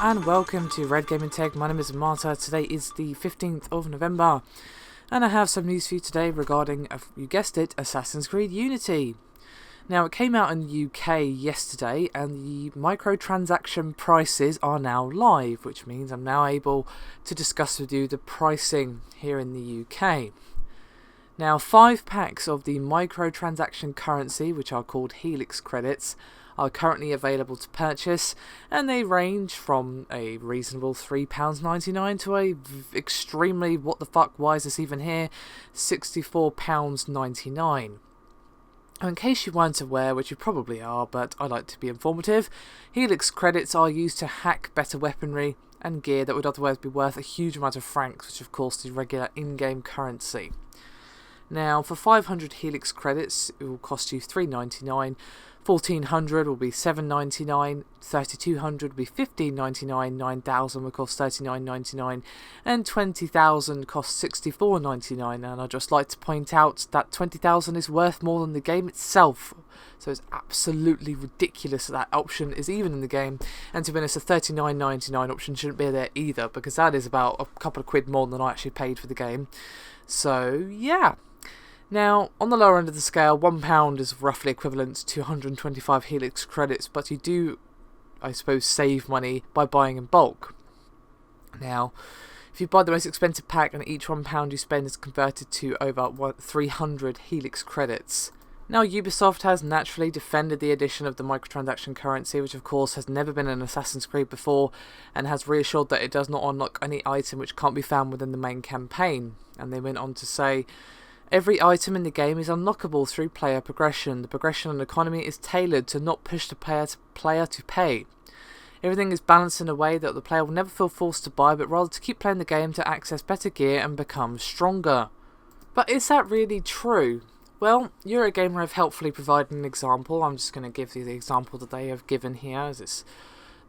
and welcome to Red Gaming Tech. My name is Marta. Today is the 15th of November and I have some news for you today regarding, you guessed it, Assassin's Creed Unity. Now, it came out in the UK yesterday and the microtransaction prices are now live, which means I'm now able to discuss with you the pricing here in the UK. Now, 5 packs of the microtransaction currency, which are called Helix Credits, are currently available to purchase, and they range from a reasonable £3.99 to a extremely, what the fuck, why is this even here, £64.99. In case you weren't aware, which you probably are, but I like to be informative, Helix Credits are used to hack better weaponry and gear that would otherwise be worth a huge amount of francs, which of course is regular in-game currency. Now, for 500 Helix Credits, it will cost you $3.99, 1400 will be $7.99, 3200 will be $15.99, 9000 will cost $39.99, and 20,000 costs $64.99. And I'd just like to point out that 20,000 is worth more than the game itself, so it's absolutely ridiculous that option is even in the game. And to be honest, a $39.99 option shouldn't be there either, because that is about a couple of quid more than I actually paid for the game. So yeah. Now, on the lower end of the scale, £1 is roughly equivalent to 125 Helix Credits, but you do, I suppose, save money by buying in bulk. Now, if you buy the most expensive pack and each £1 you spend is converted to over 300 Helix Credits. Now, Ubisoft has naturally defended the addition of the microtransaction currency, which of course has never been in Assassin's Creed before, and has reassured that it does not unlock any item which can't be found within the main campaign. And they went on to say, every item in the game is unlockable through player progression. The progression and economy is tailored to not push the player to pay. Everything is balanced in a way that the player will never feel forced to buy, but rather to keep playing the game to access better gear and become stronger. But is that really true? Well, Eurogamer have helpfully provided an example. I'm just going to give you the example that they have given here, as it's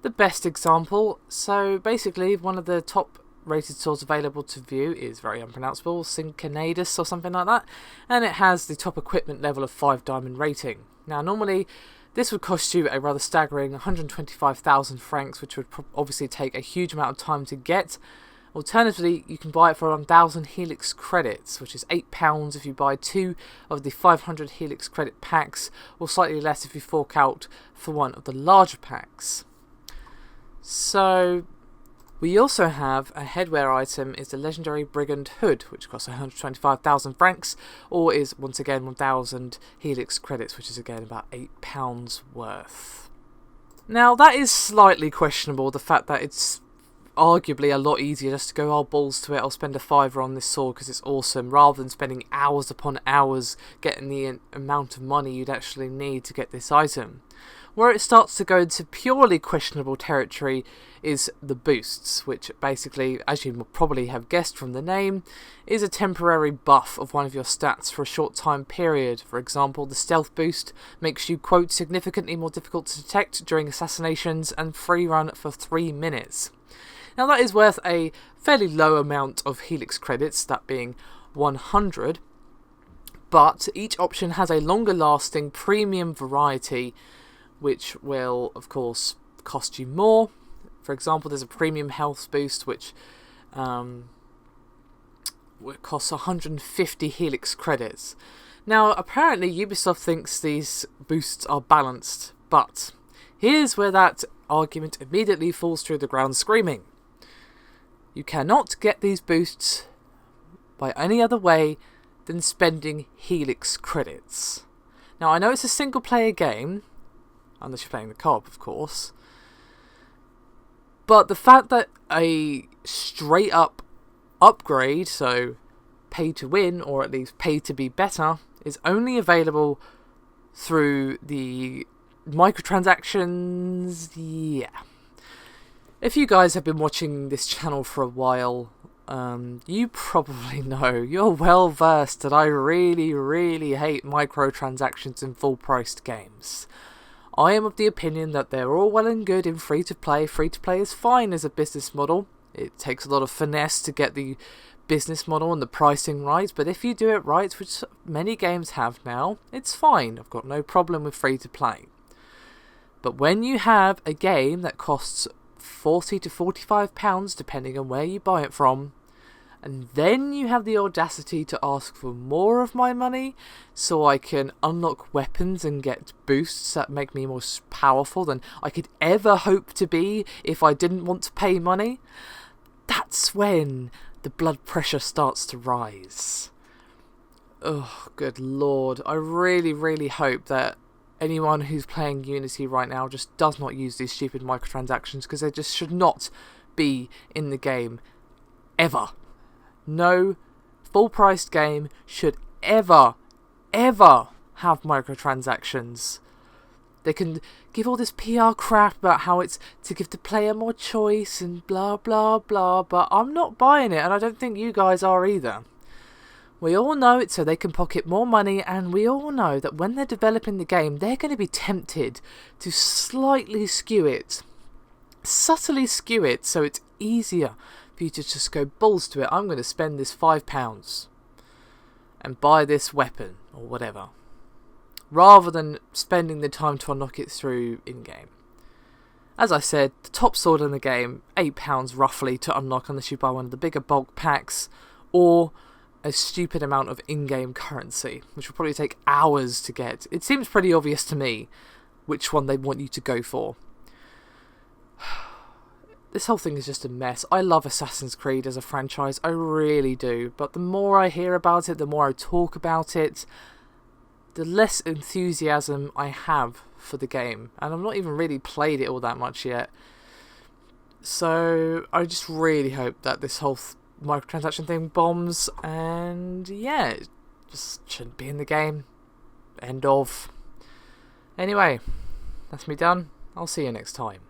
the best example. So basically, one of the top rated stores available to view is very unpronounceable, Syncanadus or something like that, and it has the top equipment level of 5 diamond rating. Now, normally this would cost you a rather staggering 125,000 francs, which would obviously take a huge amount of time to get. Alternatively, you can buy it for 1,000 Helix Credits, which is £8 if you buy 2 of the 500 Helix Credit packs, or slightly less if you fork out for one of the larger packs. So we also have a headwear item, is the legendary Brigand Hood, which costs 125,000 francs, or is once again 1,000 Helix Credits, which is again about £8 worth. Now, that is slightly questionable, the fact that it's arguably a lot easier just to go, oh, balls to it, I'll spend a £5 on this sword because it's awesome, rather than spending hours upon hours getting the amount of money you'd actually need to get this item. Where it starts to go into purely questionable territory is the boosts, which basically, as you probably have guessed from the name, is a temporary buff of one of your stats for a short time period. For example, the stealth boost makes you, quote, significantly more difficult to detect during assassinations and free run for 3 minutes. Now, that is worth a fairly low amount of Helix Credits, that being 100, but each option has a longer lasting premium variety, which will, of course, cost you more. For example, there's a premium health boost, which costs 150 Helix Credits. Now, apparently, Ubisoft thinks these boosts are balanced, but here's where that argument immediately falls through the ground screaming. You cannot get these boosts by any other way than spending Helix Credits. Now, I know it's a single-player game, unless you're playing the co-op, of course. But the fact that a straight-up upgrade, so pay to win, or at least pay to be better, is only available through the microtransactions, yeah. If you guys have been watching this channel for a while, you probably know, you're well versed that I really hate microtransactions in full-priced games. I am of the opinion that they're all well and good in free-to-play. Free-to-play is fine as a business model. It takes a lot of finesse to get the business model and the pricing right, but if you do it right, which many games have now, it's fine. I've got no problem with free-to-play. But when you have a game that costs £40 to £45 depending on where you buy it from. And then you have the audacity to ask for more of my money so I can unlock weapons and get boosts that make me more powerful than I could ever hope to be if I didn't want to pay money. That's when the blood pressure starts to rise. Oh, good lord. I really, really hope that anyone who's playing Unity right now just does not use these stupid microtransactions, because they just should not be in the game ever. No full-priced game should ever have microtransactions. They can give all this PR crap about how it's to give the player more choice and blah blah blah, but I'm not buying it, and I don't think you guys are either. We all know it's so they can pocket more money, and we all know that when they're developing the game, they're going to be tempted to slightly skew it, subtly skew it, so it's easier for you to just go balls to it. I'm going to spend this £5 and buy this weapon or whatever, rather than spending the time to unlock it through in-game. As I said, the top sword in the game, £8 roughly to unlock unless you buy one of the bigger bulk packs, or a stupid amount of in-game currency, which will probably take hours to get. It seems pretty obvious to me which one they want you to go for. This whole thing is just a mess. I love Assassin's Creed as a franchise, I really do, but the more I hear about it, the more I talk about it, the less enthusiasm I have for the game, and I've not even really played it all that much yet. So I just really hope that this whole microtransaction thing bombs, and yeah, it just shouldn't be in the game. End of. Anyway, that's me done. I'll see you next time.